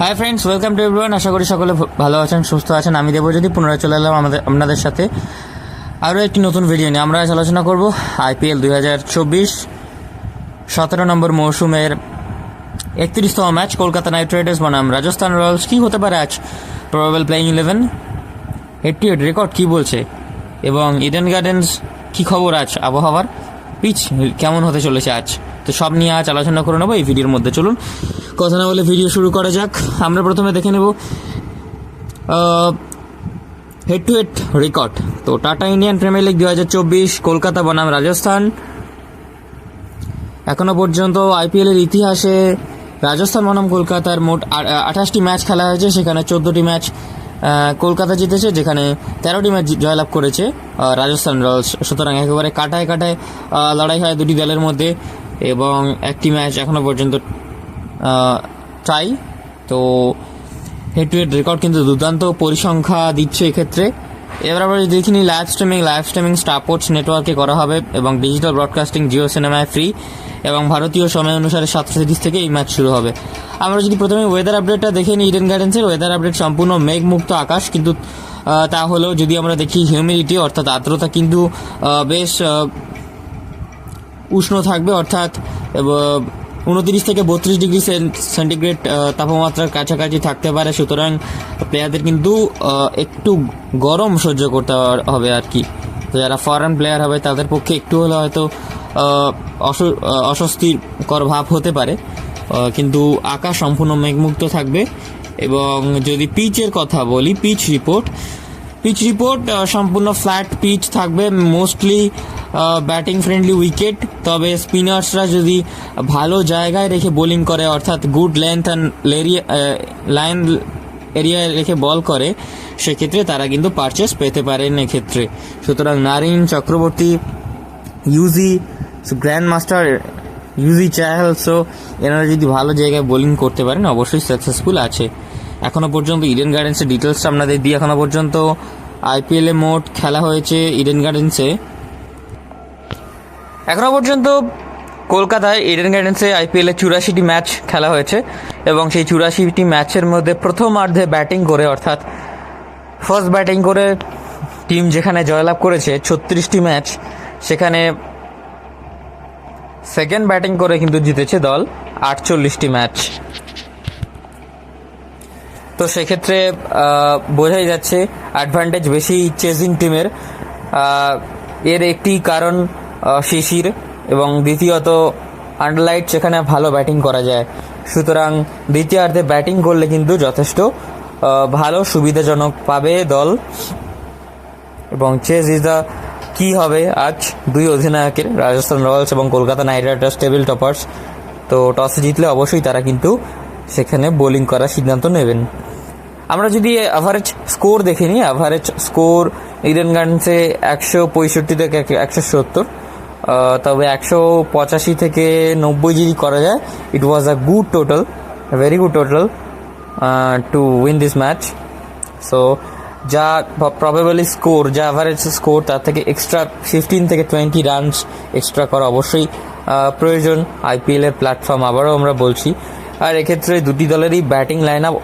High friends, welcome to everyone. আশা করি সকলে ভালো আছেন, সুস্থ আছেন। আমি দেবজ্যোতি পুনরায় চলে এলাম আপনাদের সাথে আরও একটি নতুন ভিডিও নিয়ে। আমরা আজ আলোচনা করব আইপিএল 2024 17 নম্বর মৌসুমের 31তম ম্যাচ কলকাতা নাইট রাইডার্স বনাম রাজস্থান রয়্যালস। কী হতে পারে আজ probable playing 11, head to head record কী বলছে, এবং ইডেন গার্ডেন্স কী খবর আজ আবহাওয়ার, পিচ কেমন হতে চলেছে আজ, তো সব নিয়ে আজ আলোচনা করে নেবো এই ভিডিওর মধ্যে। চলুন কথা না বলে ভিডিও শুরু করা যাক। আমরা প্রথমে দেখে নেব হেড টু হেড রেকর্ড। তো tata Indian premier league 2024 Kolkata বনাম রাজস্থান। এখনও পর্যন্ত আইপিএলের ইতিহাসে রাজস্থান বনাম কলকাতার মোট 28টি ম্যাচ খেলা হয়েছে, সেখানে 14টি ম্যাচ কলকাতা জিতেছে, যেখানে 13টি ম্যাচ জয়লাভ করেছে রাজস্থান রয়্যালস। সুতরাং একেবারে কাটায় কাটায় লড়াই হয় দুটি দলের মধ্যে, এবং একটি ম্যাচ এখনও পর্যন্ত টাই। তো হেড টু হেড রেকর্ড কিন্তু দুর্দান্ত পরিসংখ্যা দিচ্ছে এক্ষেত্রে। এবার আমরা দেখিনি লাইভ স্ট্রিমিং স্টার স্পোর্টস নেটওয়ার্কে করা হবে, এবং ডিজিটাল ব্রডকাস্টিং জিও সিনেমায় ফ্রি, এবং ভারতীয় সময় অনুসারে 7:30 থেকে এই ম্যাচ শুরু হবে। আমরা যদি প্রথমে ওয়েদার আপডেটটা দেখে নিই, ইডেন গার্ডেন্সের ওয়েদার আপডেট সম্পূর্ণ মেঘমুক্ত আকাশ, কিন্তু তা হলেও যদি আমরা দেখি হিউমিডিটি অর্থাৎ আর্দ্রতা কিন্তু বেশ উষ্ণ থাকবে, অর্থাৎ 29 থেকে 32 ডিগ্রি সেন্টিগ্রেড তাপমাত্রার কাছাকাছি থাকতে পারে। সুতরাং প্লেয়ারদের কিন্তু একটু গরম সহ্য করতে হবে আর কি। তো যারা ফরেন প্লেয়ার হবে তাদের পক্ষে একটু হলে হয়তো অস্বস্তিকর ভাব হতে পারে, কিন্তু আকাশ সম্পূর্ণ মেঘমুক্ত থাকবে। এবং যদি পিচের কথা বলি, পিচ রিপোর্ট সম্পূর্ণ ফ্ল্যাট পিচ থাকবে, মোস্টলি ব্যাটিং ফ্রেন্ডলি উইকেট। তবে স্পিনার্সরা যদি ভালো জায়গায় রেখে বোলিং করে, অর্থাৎ গুড লেন্থ অ্যান্ড লাইন এরিয়ায় রেখে বল করে, সেক্ষেত্রে তারা কিন্তু পারচেস পেতে পারেন এক্ষেত্রে। সুতরাং Narine Chakravarthy, Yuzi grand master, Yuzi চাহেলসো, এনারা যদি ভালো জায়গায় বোলিং করতে পারেন অবশ্যই সাকসেসফুল আছে। এখনও পর্যন্ত ইডেন গার্ডেন্সের ডিটেলসটা আপনাদের দিই। এখনও পর্যন্ত আইপিএলে মোট খেলা হয়েছে ইডেন গার্ডেন্সে, এখনও পর্যন্ত কলকাতায় ইডেন গার্ডেন্সে আইপিএলে 84টি ম্যাচ খেলা হয়েছে, এবং সেই 84টি ম্যাচের মধ্যে প্রথমার্ধে ব্যাটিং করে, অর্থাৎ ফার্স্ট ব্যাটিং করে টিম যেখানে জয়লাভ করেছে 36টি ম্যাচ, সেখানে সেকেন্ড ব্যাটিং করে কিন্তু জিতেছে দল 48টি ম্যাচ। তো সেক্ষেত্রে বোঝাই যাচ্ছে অ্যাডভান্টেজ বেশি চেজিং টিমের। এর একটি কারণ শিশির, এবং দ্বিতীয়ত আন্ডারলাইট, সেখানে ভালো ব্যাটিং করা যায়। সুতরাং দ্বিতীয়ার্ধে ব্যাটিং করলে কিন্তু যথেষ্ট ভালো সুবিধাজনক পাবে দল। এবং চেজ ইজ দ্য কি হবে আজ দুই অধিনায়কের, রাজস্থান রয়্যালস এবং Kolkata knight Riders table toppers. তো টসে জিতলে অবশ্যই তারা কিন্তু সেখানে বোলিং করার সিদ্ধান্ত নেবেন। আমরা যদি অ্যাভারেজ স্কোর দেখে নিই, অ্যাভারেজ স্কোর ইডেন গার্ডেন্সে 165 থেকে 170, তবে 185 থেকে 90 যদি করা যায়, it was a good total, very good total to win this match. So যা প্রবাবলি স্কোর, যা অ্যাভারেজ স্কোর, তার থেকে এক্সট্রা 15 থেকে 20 রানস এক্সট্রা করা অবশ্যই প্রয়োজন আইপিএলের প্ল্যাটফর্ম, আবারও আমরা বলছি। আর এক্ষেত্রে দুটি দলেরই ব্যাটিং লাইন আপ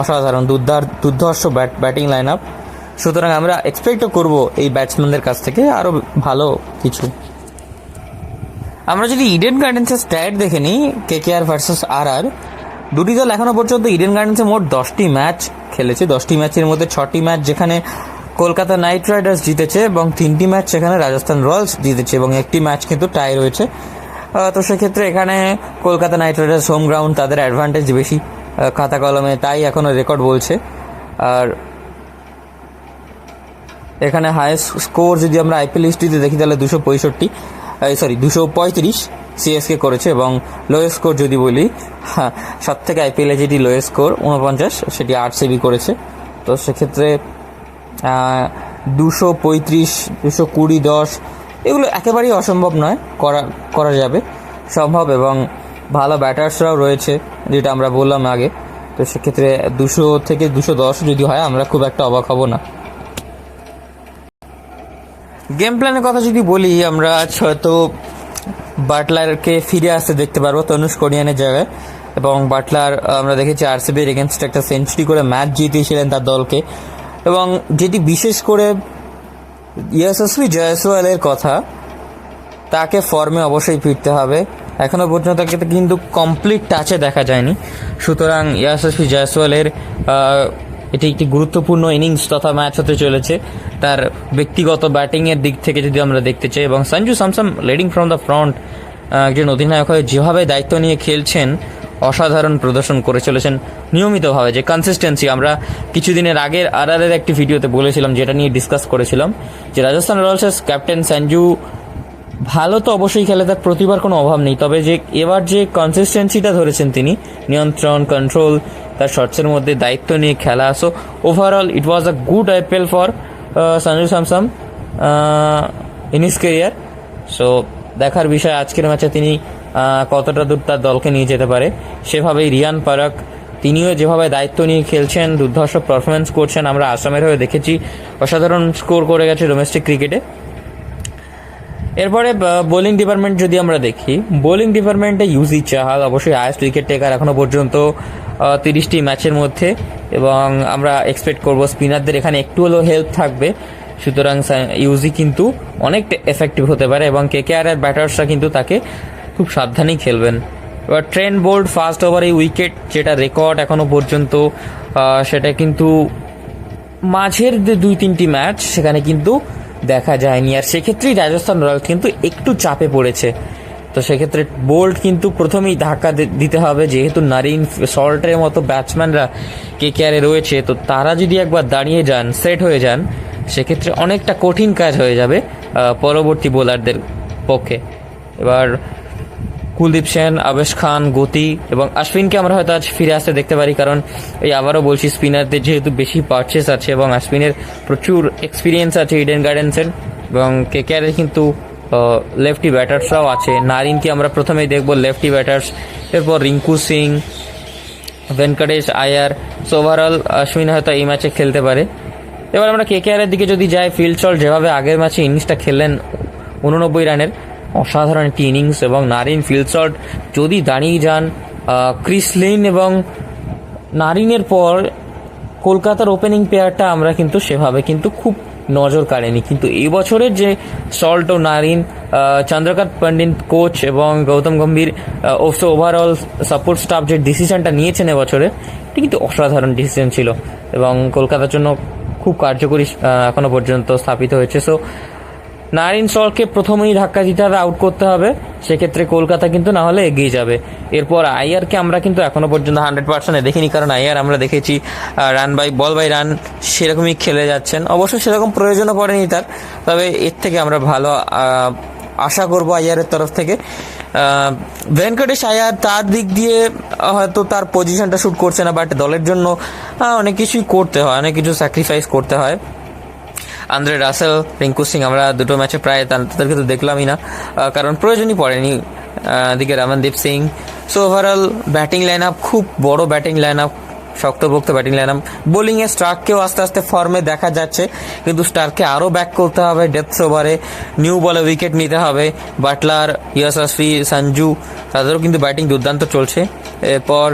অসাধারণ, দুর্ধর্ষ ব্যাটিং লাইন আপ। সুতরাং আমরা এক্সপেক্টও করব এই ব্যাটসম্যানদের কাছ থেকে আরও ভালো কিছু। আমরা যদি ইডেন গার্ডেন্সের স্ট্যাট দেখে নিই, কেকেআর ভার্সেস আরআর, দুটি দল এখনও পর্যন্ত ইডেন গার্ডেন্সে মোট 10টি ম্যাচ খেলেছে। 10টি ম্যাচের মধ্যে 6টি ম্যাচ যেখানে কলকাতা নাইট রাইডার্স জিতেছে, এবং 3টি ম্যাচ সেখানে রাজস্থান রয়্যালস জিতেছে, এবং একটি ম্যাচ কিন্তু টাই রয়েছে। তো সেক্ষেত্রে এখানে Kolkata knight Riders home ground, তাদের অ্যাডভান্টেজ বেশি খাতা কলমে, তাই এখনও রেকর্ড বলছে। আর এখানে হাইয়েস্ট স্কোর যদি আমরা আইপিএল হিস্ট্রিতে দেখি, তাহলে 235 সিএসকে করেছে, এবং লোয়েস্ট স্কোর যদি বলি, সব থেকে আইপিএলে যেটি লোয়েস্ট স্কোর 49, সেটি আরসিবি করেছে। তো সেক্ষেত্রে 235, 220, 10 এগুলো একেবারেই অসম্ভব নয়, করা যাবে, সম্ভব। এবং ভালো ব্যাটার্সরাও রয়েছে, যেটা আমরা বললাম আগে। তো সেক্ষেত্রে 200 থেকে 210 যদি হয়, আমরা খুব একটা অবাক হব না। গেম প্ল্যানের কথা যদি বলি, আমরা হয়তো বাটলারকে ফিরে আসতে দেখতে পারবো তনুষ কোরিয়ানের জায়গায়। এবং বাটলার আমরা দেখেছি আরসিবির এগেনস্টে একটা সেঞ্চুরি করে ম্যাচ জিতিয়েছিলেন তার দলকে। এবং যেটি বিশেষ করে ইয়শস্বী জয়সওয়ালের কথা, তাকে ফর্মে অবশ্যই ফিরতে হবে। এখনও পর্যন্ত তাকে কিন্তু কমপ্লিট টাচে দেখা যায়নি। সুতরাং ইয়শস্বী জয়সওয়ালের এটি একটি গুরুত্বপূর্ণ ইনিংস তথা ম্যাচ হতে চলেছে তার ব্যক্তিগত ব্যাটিংয়ের দিক থেকে যদি আমরা দেখতে চাই। এবং Sanju Samson leading from the front, একজন অধিনায়ক হয়ে যেভাবে দায়িত্ব নিয়ে খেলছেন, অসাধারণ প্রদর্শন করে চলেছেন নিয়মিতভাবে। যে কনসিস্টেন্সি আমরা কিছুদিনের আগের আরআরের একটি ভিডিওতে বলেছিলাম, যেটা নিয়ে ডিসকাস করেছিলাম, যে রাজস্থান রয়্যালসের ক্যাপ্টেন সঞ্জু ভালো তো অবশ্যই খেলে, তার প্রতিভার কোনো অভাব নেই, তবে যে এবার যে কনসিস্টেন্সিটা ধরেছেন তিনি, নিয়ন্ত্রণ, কন্ট্রোল, তার শটসের মধ্যে দায়িত্ব নিয়ে খেলা, so overall it was a good IPL for Sanju Samson in his career. So দেখার বিষয় আজকের ম্যাচে তিনি কতটা দূর তার দলকে নিয়ে যেতে পারে। সেভাবেই রিয়ান পরাগ, তিনিও যেভাবে দায়িত্ব নিয়ে খেলছেন, দুর্ধর্ষ পারফরমেন্স করছেন। আমরা আসামের হয়ে দেখেছি অসাধারণ স্কোর করে গেছে ডোমেস্টিক ক্রিকেটে। এরপরে বোলিং ডিপার্টমেন্ট যদি আমরা দেখি, বোলিং ডিপার্টমেন্টে ইউজি চাহাল অবশ্যই হায়েস্ট উইকেট টেকার এখনও পর্যন্ত 30টি ম্যাচের মধ্যে, এবং আমরা এক্সপেক্ট করব স্পিনারদের এখানে একটু হলেও হেল্প থাকবে। সুতরাং ইউজি কিন্তু অনেকটা এফেক্টিভ হতে পারে, এবং কেকেআর এর ব্যাটার্সরা কিন্তু তাকে খুব সাবধানেই খেলবেন। এবার ট্রেন্ট বোল্ট ফার্স্ট ওভারে উইকেট, যেটা রেকর্ড এখনও পর্যন্ত, সেটা কিন্তু মাঝের যে 2-3টি ম্যাচ সেখানে কিন্তু দেখা যায়নি। আর সেক্ষেত্রেই রাজস্থান রয়্যালস কিন্তু একটু চাপে পড়েছে। তো সেক্ষেত্রে বোল্ট কিন্তু প্রথমেই ধাক্কা দিতে হবে, যেহেতু নারিন, সল্টের মতো ব্যাটসম্যানরা কেকেআরে রয়েছে। তো তারা যদি একবার দাঁড়িয়ে যান, সেট হয়ে যান, সেক্ষেত্রে অনেকটা কঠিন কাজ হয়ে যাবে পরবর্তী বোলারদের পক্ষে। এবার কুলদীপ সেন, আবেশ খান, গতি এবং অশ্বিনকে আমরা হয়তো আজ ফিরে আসতে দেখতে পারি, কারণ এই আবারও বলছি, স্পিনারদের যেহেতু বেশি পারচেস আছে এবং অশ্বিনের প্রচুর এক্সপিরিয়েন্স আছে ইডেন গার্ডেন্সের, এবং কেকেআরের কিন্তু লেফটি ব্যাটার্সরাও আছে। নারিনকে আমরা প্রথমেই দেখব লেফটি ব্যাটার্স, এরপর রিঙ্কু সিং, ভেঙ্কটেশ আয়ার। সো ওভারঅল অশ্বিন হয়তো এই ম্যাচে খেলতে পারে। এবার আমরা কেকেআরের দিকে যদি যাই, ফিল্ড সল্ট যেভাবে আগের ম্যাচে ইনিংসটা খেললেন 89 রানের, অসাধারণ একটি ইনিংস। এবং নারিন, ফিল্ড সল্ট যদি দাঁড়িয়ে যান, ক্রিস লিন এবং নারিনের পর কলকাতার ওপেনিং পেয়ারটা আমরা কিন্তু সেভাবে কিন্তু খুব নজর কাড়েনি। কিন্তু এই বছরের যে সল্ট ও নারিন, চন্দ্রকান্ত পণ্ডিত কোচ এবং Gautam Gambhir overall support staff যে ডিসিশনটা নিয়েছেন এবছরে, এটি কিন্তু অসাধারণ ডিসিশন ছিল এবং কলকাতার জন্য খুব কার্যকরী এখনো পর্যন্ত স্থাপিত হয়েছে। সো নারিন সল্টকে প্রথমেই ধাক্কা দিতে হবে, আউট করতে হবে, সেক্ষেত্রে কলকাতা কিন্তু না হলে এগিয়ে যাবে। এরপর আইয়ারকে আমরা কিন্তু এখনো পর্যন্ত 100% দেখিনি, কারণ আইয়ার আমরা দেখেছি বল বাই রান সেরকমই খেলে যাচ্ছেন। অবশ্য সেরকম প্রয়োজনও পড়েনি তার, তবে এর থেকে আমরা ভালো আশা করব আইয়ারের তরফ থেকে। ভেঙ্কটেশ আয়ার তার দিক দিয়ে হয়তো তার পজিশনটা শ্যুট করছে না, বাট দলের জন্য অনেক কিছুই করতে হয়, অনেক কিছু স্যাক্রিফাইস করতে হয়। আন্দ্রে রাসেল, রিঙ্কু সিং আমরা দুটো ম্যাচে প্রায় তাদেরকে তো দেখলামই না, কারণ প্রয়োজনই পড়েনি। দিকে Ramandeep Singh. So overall batting line up খুব বড় ব্যাটিং লাইন আপ, শক্তপোক্ত ব্যাটিং লাইন আপ। বোলিংয়ে স্টার্ককেও আস্তে আস্তে ফর্মে দেখা যাচ্ছে, কিন্তু স্টার্ককে আরও ব্যাক করতে হবে ডেথ ওভারে, নিউ বলে উইকেট নিতে হবে। বাটলার, ইয়শস্বী, সঞ্জু, তাদেরও কিন্তু ব্যাটিং দুর্দান্ত চলছে। এরপর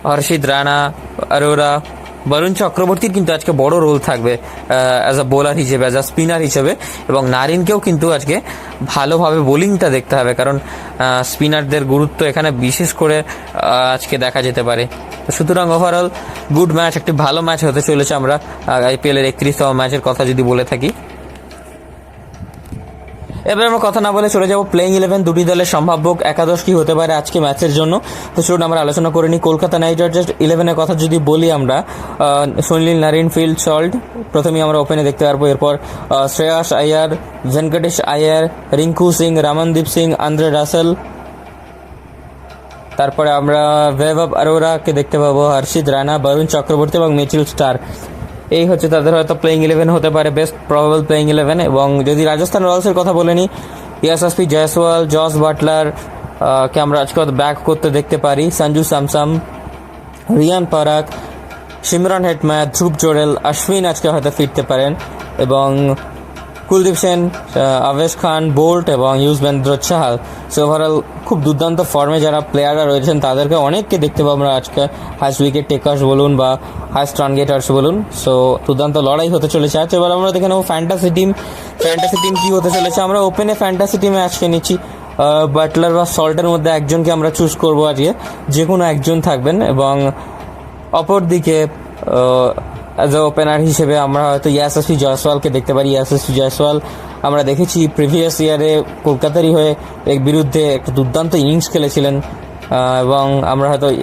হর্ষিত রানা, অরোরা, বরুণ চক্রবর্তীর কিন্তু আজকে বড় রোল থাকবে অ্যাজ আ বোলার হিসেবে, অ্যাজ আ স্পিনার হিসেবে, এবং নারিনকেও কিন্তু আজকে ভালোভাবে বোলিংটা দেখতে হবে, কারণ স্পিনারদের গুরুত্ব এখানে বিশেষ করে আজকে দেখা যেতে পারে। সুতরাং ওভারঅল গুড ম্যাচ, একটি ভালো ম্যাচ হতে চলেছে। আমরা আইপিএলের 31তম ম্যাচের কথা যদি বলে থাকি, এবার আমরা কথা না বলে চলে যাব প্লেইং 11, দুটি দলের সম্ভাব্য একাদশ কি হতে পারে আজকে ম্যাচের জন্য। তো চলুন আমরা আলোচনা করে নিই। কলকাতা নাইট রাইডার্স 11-এর কথা যদি বলি আমরা, সুনীল নারিন, ফিল্ড সল্ট প্রথমেই আমরা ওপেনে দেখতে পারবো। এরপর শ্রেয়াস আয়ার, ভেঙ্কটেশ আয়ার, রিঙ্কু সিং, রমনদীপ সিং, আন্দ্রে রাসেল, তারপরে আমরা বৈভব অরোরাকে দেখতে পাবো, হর্ষিত রানা, বরুণ চক্রবর্তী এবং মিচেল স্টার্ক। এই হচ্ছে তাদের হয়তো প্লেইং 11 হতে পারে, বেস্ট প্রবাবল প্লেইং 11। এবং যদি রাজস্থান রয়্যালসের কথা বলে নিই, ইয়শস্বী জয়সওয়াল, জস বাটলার কে আমরা আজকে ব্যাক করতে দেখতে পারি, সঞ্জু স্যামসন, রিয়ান পরাগ, সিমরন হেটমায়ার, ধ্রুব জোরেল, অশ্বিন আজকে হয়তো ফিরতে পারেন, এবং কুলদীপ সেন, আবেশ খান, বোল্ট এবং ইউজবেন্দ্র চাহাল। সো ওভারঅল খুব দুর্দান্ত ফর্মে যারা প্লেয়াররা রয়েছেন তাদেরকে অনেককে দেখতে পাবো আমরা আজকে, হাইস্ট উইকেট টেকার্স বলুন বা হাইস্ট রান গেটার্স বলুন। সো দুর্দান্ত লড়াই হতে চলেছে আজ। এবার আমরা দেখে নেবো ফ্যান্টাসি টিম কী হতে চলেছে। আমরা ওপেনে ফ্যান্টাসি টিমে আজকে নিচ্ছি বাটলার বা সল্টের মধ্যে একজনকে আমরা চুজ করবো আজকে, যে কোনো একজন থাকবেন। এবং অপর দিকে অ্যাজ এ ওপেনার হিসেবে আমরা হয়তো ইয়াশস্বী জয়সওয়ালকে দেখতে পারি। ইয়াশস্বী জয়সওয়াল আমরা দেখেছি প্রিভিয়াস ইয়ারে কলকাতারই হয়ে এর বিরুদ্ধে একটা দুর্দান্ত ইনিংস খেলেছিলেন, এবং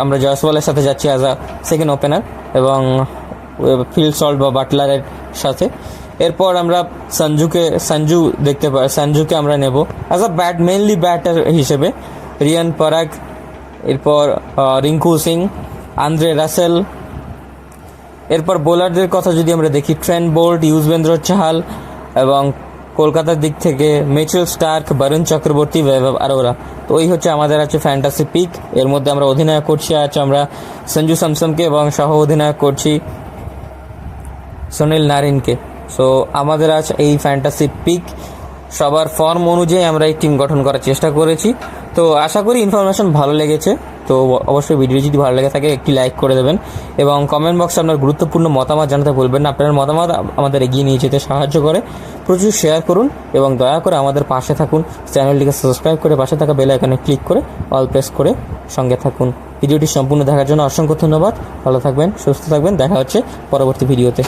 আমরা জয়সওয়ালের সাথে যাচ্ছি অ্যাজ আ সেকেন্ড ওপেনার এবং ফিল সল্ট বা বাটলারের সাথে। এরপর আমরা সঞ্জুকে আমরা নেব অ্যাজ আ মেনলি ব্যাটার হিসেবে, রিয়ান পরাগ, এরপর রিঙ্কু সিং, আন্দ্রে রাসেল। এরপর বোলারদের কথা যদি আমরা দেখি, ট্রেন্ট বোল্ট, ইউজবেন্দ্র চাহাল, এবং কলকাতার দিক থেকে মিচেল স্টার্ক, বরুণ চক্রবর্তী, বৈভব আরোরা। তো ওই হচ্ছে আমাদের আছে ফ্যান্টাসি পিক। এর মধ্যে আমরা অধিনায়ক করছি আছে আমরা সঞ্জু স্যামসনকে এবং সহ অধিনায়ক করছি সুনীল নারিনকে। সো আমাদের আজ এই ফ্যান্টাসি পিক, সবার ফর্ম অনুযায়ী আমরা এই টিম গঠন করার চেষ্টা করেছি। তো আশা করি ইনফরমেশন ভালো লেগেছে। তো অবশ্যই ভিডিও যদি ভালো লেগে থাকে একটি লাইক করে দেবেন এবং কমেন্ট বক্সে আপনার গুরুত্বপূর্ণ মতামত জানাতে ভুলবেন না। আপনার মতামত আমাদের এগিয়ে নিয়ে যেতে সাহায্য করে। প্রচুর শেয়ার করুন এবং দয়া করে আমাদের পাশে থাকুন। চ্যানেলটিকে সাবস্ক্রাইব করে পাশে থাকা বেল আইকনে ক্লিক করে অল প্রেস করে সঙ্গে থাকুন। ভিডিওটি সম্পূর্ণ দেখার জন্য অসংখ্য ধন্যবাদ। ভালো থাকবেন, সুস্থ থাকবেন। দেখা হচ্ছে পরবর্তী ভিডিওতে।